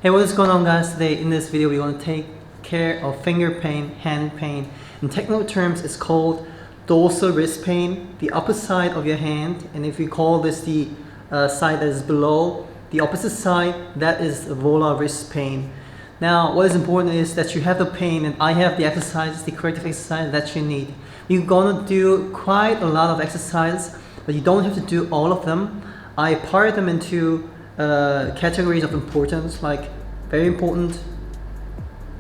Hey, what is going on, guys? Today in this video we're going to take care of finger pain, hand pain. In technical terms it's called dorsal wrist pain, the upper side of your hand, and if we call this the side that is below, the opposite side, that is volar wrist pain. Now what is important is that you have the pain and I have the exercises, the corrective exercise that you need. You're gonna do quite a lot of exercises, but you don't have to do all of them. I part them into categories of importance, like very important,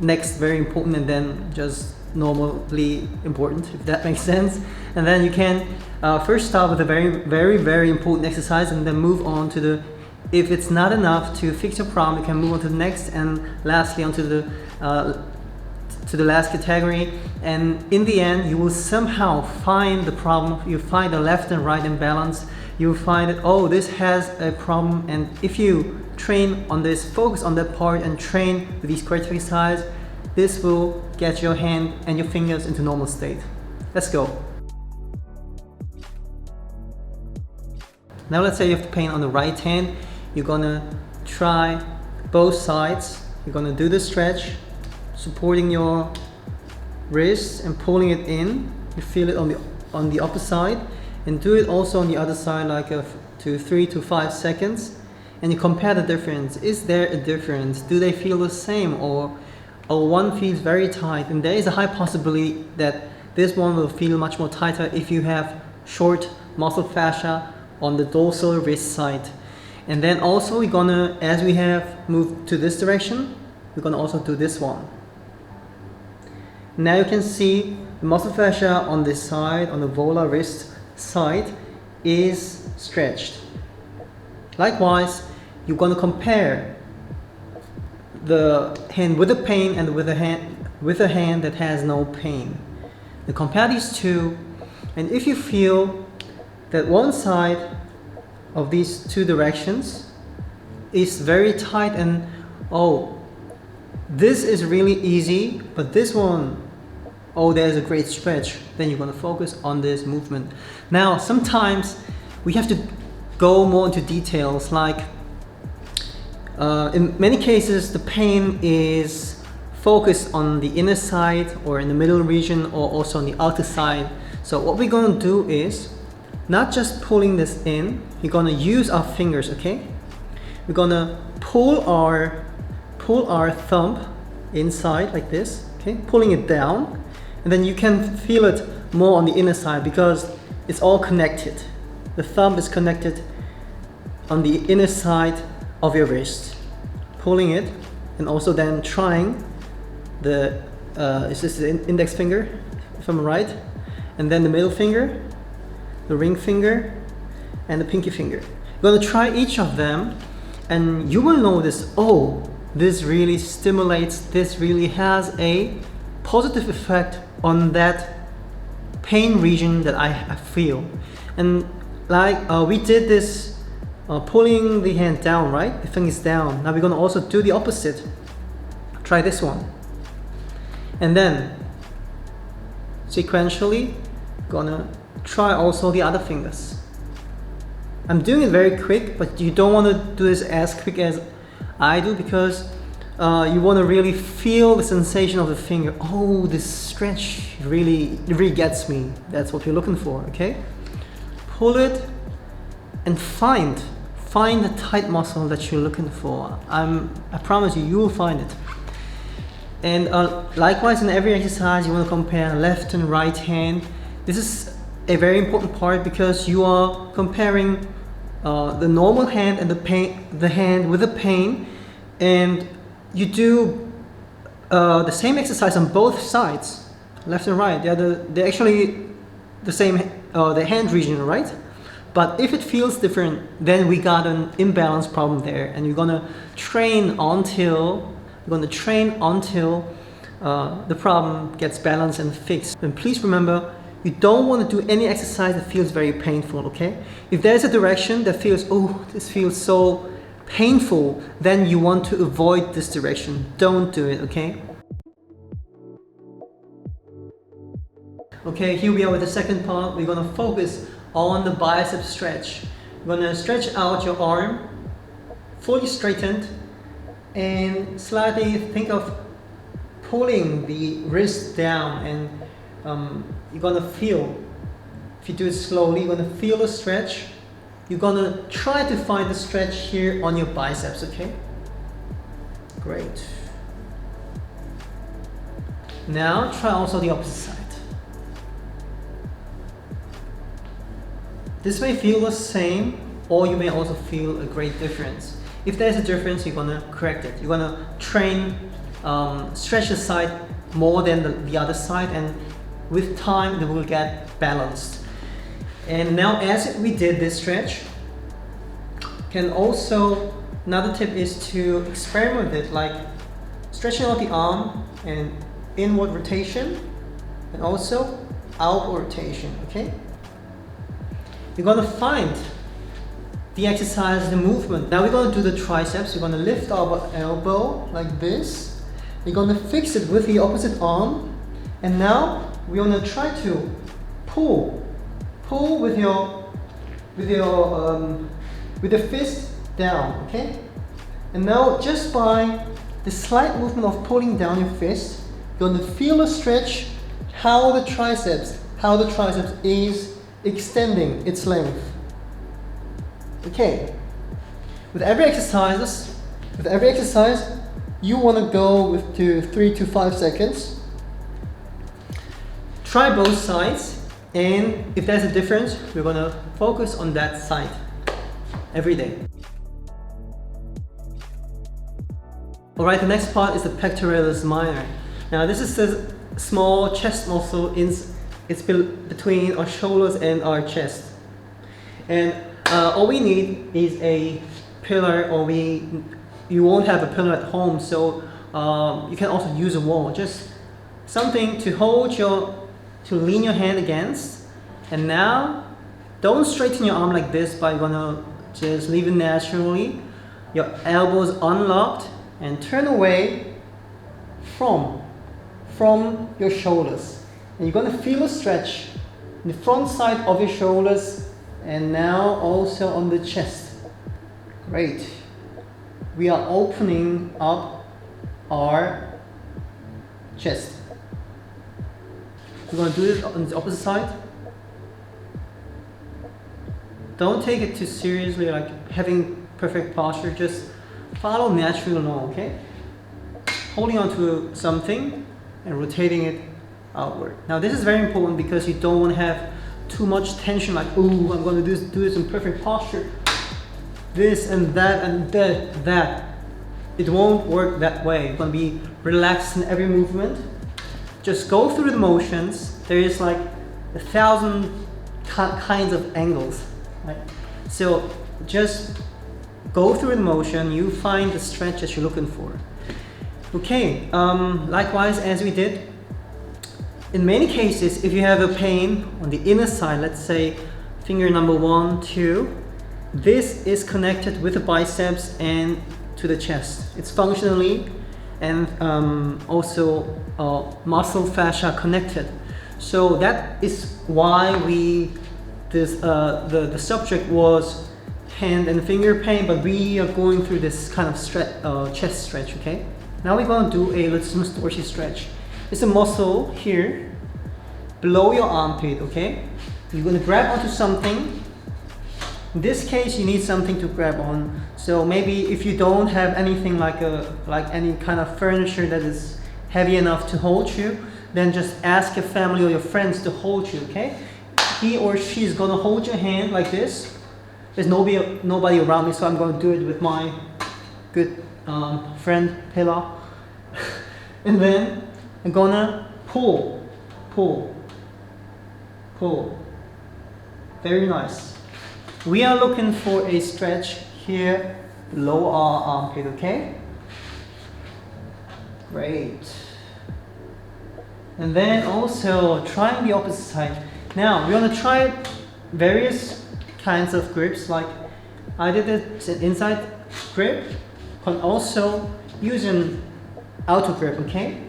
next very important, and then just normally important, if that makes sense. And then you can first start with a very important exercise and then move on to the, if it's not enough to fix your problem, you can move on to the next, and lastly onto the last category. And in the end you will somehow find the problem, you find the left and right imbalance, you will find that, oh, this has a problem, and if you train on this, focus on that part and train with these corrective exercises, this will get your hand and your fingers into normal state. Let's go. Now let's say you have the pain on the right hand. You're gonna try both sides. You're gonna do the stretch, supporting your wrist and pulling it in. You feel it on the upper side, and do it also on the other side, like 3 to 5 seconds, and you compare the difference. Is there a difference? Do they feel the same, or one feels very tight? And there is a high possibility that this one will feel much more tighter if you have short muscle fascia on the dorsal wrist side. And then also we're gonna, as we have moved to this direction, we're gonna also do this one. Now you can see the muscle fascia on this side, on the volar wrist side, is stretched. Likewise, you're going to compare the hand with the pain and with a hand that has no pain. You compare these two, and if you feel that one side of these two directions is very tight and, oh, this is really easy, but this one, oh, there's a great stretch, then you're going to focus on this movement. Now sometimes we have to go more into details, like in many cases the pain is focused on the inner side or in the middle region, or also on the outer side. So what we're going to do is not just pulling this in, we're going to use our fingers, okay? We're going to pull our thumb inside like this, okay? Pulling it down, and then you can feel it more on the inner side because it's all connected. The thumb is connected on the inner side of your wrist. Pulling it, and also then trying the, is this the index finger, if I'm right? And then the middle finger, the ring finger, and the pinky finger. You're going to try each of them, and you will notice, oh, this really stimulates, this really has a positive effect on that pain region that I feel. And like we did this pulling the hand down, right? The fingers down. Now we're going to also do the opposite. Try this one. And then sequentially gonna try also the other fingers. I'm doing it very quick, but you don't want to do this as quick as I do, because you want to really feel the sensation of the finger. Oh, this stretch really gets me. That's what you're looking for, okay? Pull it and find the tight muscle that you're looking for. I promise you will find it. And likewise in every exercise you want to compare left and right hand. This is a very important part because you are comparing the normal hand and the hand with the pain, and you do the same exercise on both sides, left and right. They're actually the same, the hand region, right? But if it feels different, then we got an imbalance problem there, and you're gonna train until the problem gets balanced and fixed. And please remember, you don't want to do any exercise that feels very painful, okay? If there's a direction that feels, oh, this feels so painful, then you want to avoid this direction. Don't do it, okay? Okay, here we are with the second part. We're gonna focus on the bicep stretch. You're gonna stretch out your arm, fully straightened, and slightly think of pulling the wrist down, and you're gonna feel, if you do it slowly, you're gonna feel a stretch. You're gonna try to find the stretch here on your biceps, okay? Great. Now try also the opposite side. This may feel the same, or you may also feel a great difference. If there's a difference, you're gonna correct it. You're gonna train, stretch the side more than the other side, and with time it will get balanced. And now as we did this stretch, can also, another tip is to experiment with it, like stretching out the arm and inward rotation, and also outward rotation, okay? You're gonna find the exercise, the movement. Now we're gonna do the triceps. We're gonna lift our elbow like this. We're gonna fix it with the opposite arm, and now we're gonna try to pull with the fist down, okay? And now just by the slight movement of pulling down your fist, you're gonna feel a stretch, how the triceps is extending its length. Okay. With every exercise, you want to go with 3 to 5 seconds. Try both sides, and if there's a difference, we're gonna focus on that side every day. Alright, the next part is the pectoralis minor. Now this is the small chest muscle, it's between our shoulders and our chest. And all we need is a pillar, or you won't have a pillar at home, so you can also use a wall. Just something to to lean your hand against. And now, don't straighten your arm like this, but you're gonna just leave it naturally. Your elbows unlocked, and turn away from your shoulders. And you're gonna feel a stretch in the front side of your shoulders, and now also on the chest. Great. We are opening up our chest. We're gonna do it on the opposite side. Don't take it too seriously, like having perfect posture. Just follow natural along, okay? Holding on to something and rotating it outward. Now this is very important because you don't want to have too much tension, like, ooh, I'm going to do this in perfect posture. This and that and that. It won't work that way. You're going to be relaxed in every movement. Just go through the motions. There is like 1,000 kinds of angles, right? So just go through the motion. You find the stretch that you're looking for. Okay, likewise as we did, in many cases, if you have a pain on the inner side, let's say finger number 1, 2, this is connected with the biceps and to the chest. It's functionally and also muscle fascia connected. So that is why the subject was hand and finger pain, but we are going through this kind of chest stretch, okay? Now we're going to do a Latissimus dorsi stretch. It's a muscle here, below your armpit, okay? You're going to grab onto something. In this case, you need something to grab on. So maybe if you don't have anything like any kind of furniture that is heavy enough to hold you, then just ask your family or your friends to hold you, okay? He or she is going to hold your hand like this. There's nobody around me, so I'm going to do it with my good friend Pela. And then I'm gonna pull. Very nice. We are looking for a stretch here below our armpit, okay? Great. And then also trying the opposite side. Now we're gonna try various kinds of grips, like I did it inside grip, but also using outer grip, okay?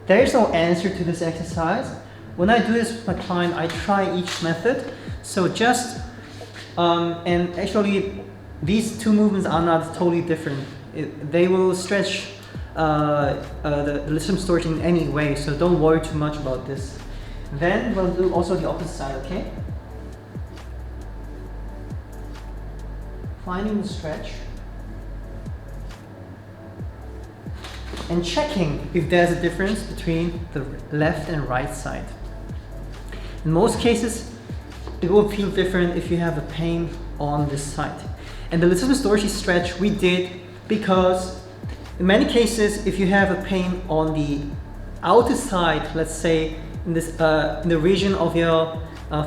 There is no answer to this exercise. When I do this with my client, I try each method. So just, and actually these two movements are not totally different. They will stretch the latissimus dorsi in any way, so don't worry too much about this. Then we'll do also the opposite side, okay? Finding the stretch and checking if there's a difference between the left and right side. In most cases, it will feel different if you have a pain on this side. And the latissimus dorsi stretch we did because in many cases, if you have a pain on the outer side, let's say in this in the region of your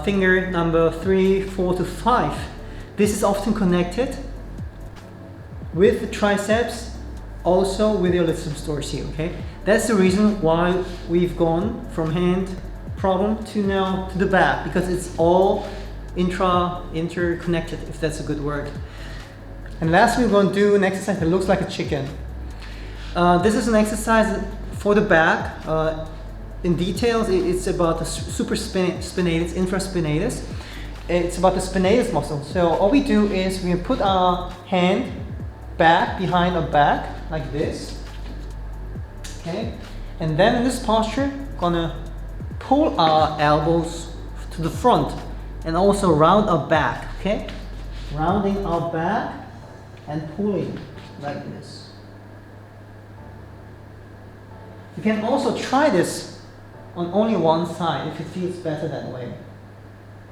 finger number 3, 4 to 5, this is often connected with the triceps, also with your latissimus dorsi, okay? That's the reason why we've gone from hand problem to now to the back, because it's all interconnected, if that's a good word. And lastly, we're going to do an exercise that looks like a chicken. This is an exercise for the back. In details, it's about the supraspinatus, infraspinatus. It's about the spinatus muscle. So all we do is we put our hand back behind our back like this, okay? And then in this posture, gonna pull our elbows to the front and also round our back, okay? Rounding our back and pulling like this. You can also try this on only one side if it feels better that way.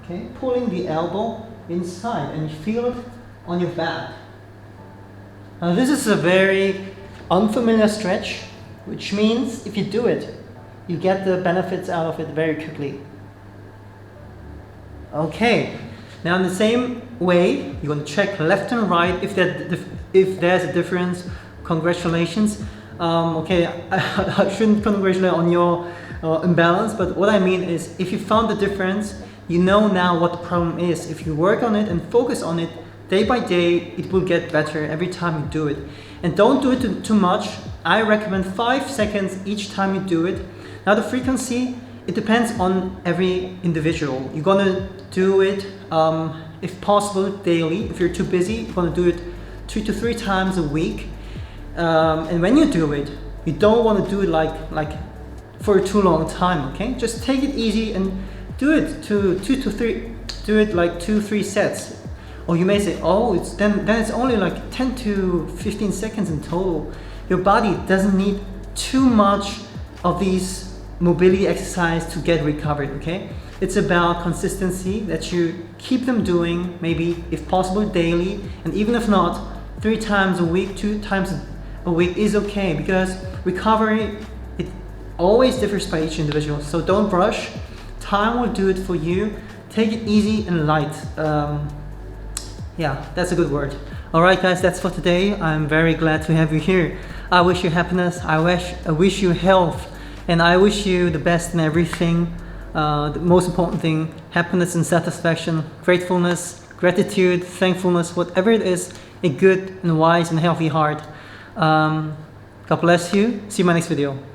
Okay, pulling the elbow inside and you feel it on your back. Now this is a very unfamiliar stretch, which means if you do it, you get the benefits out of it very quickly. Okay, now in the same way, you're going to check left and right if there's a difference. Congratulations. Okay, I shouldn't congratulate on your imbalance, but what I mean is if you found the difference, you know now what the problem is. If you work on it and focus on it day by day, it will get better every time you do it. And don't do it too much. I recommend 5 seconds each time you do it. Now the frequency, it depends on every individual. You're gonna do it, if possible, daily. If you're too busy, you're gonna do it 2 to 3 times a week. And when you do it, you don't want to do it like for a too long time, okay? Just take it easy and do it do it like 2-3 sets. Or you may say, oh, then it's only like 10 to 15 seconds in total. Your body doesn't need too much of these mobility exercise to get recovered, okay? It's about consistency, that you keep them doing, maybe if possible daily, and even if not, 3 times a week, 2 times a week is okay, because recovery, it always differs by each individual. So don't rush. Time will do it for you. Take it easy and light. Yeah, that's a good word. Alright guys, that's for today. I'm very glad to have you here. I wish you happiness, I wish you health, and I wish you the best in everything. The most important thing, happiness and satisfaction, gratefulness, gratitude, thankfulness, whatever it is, a good and wise and healthy heart. God bless you. See you in my next video.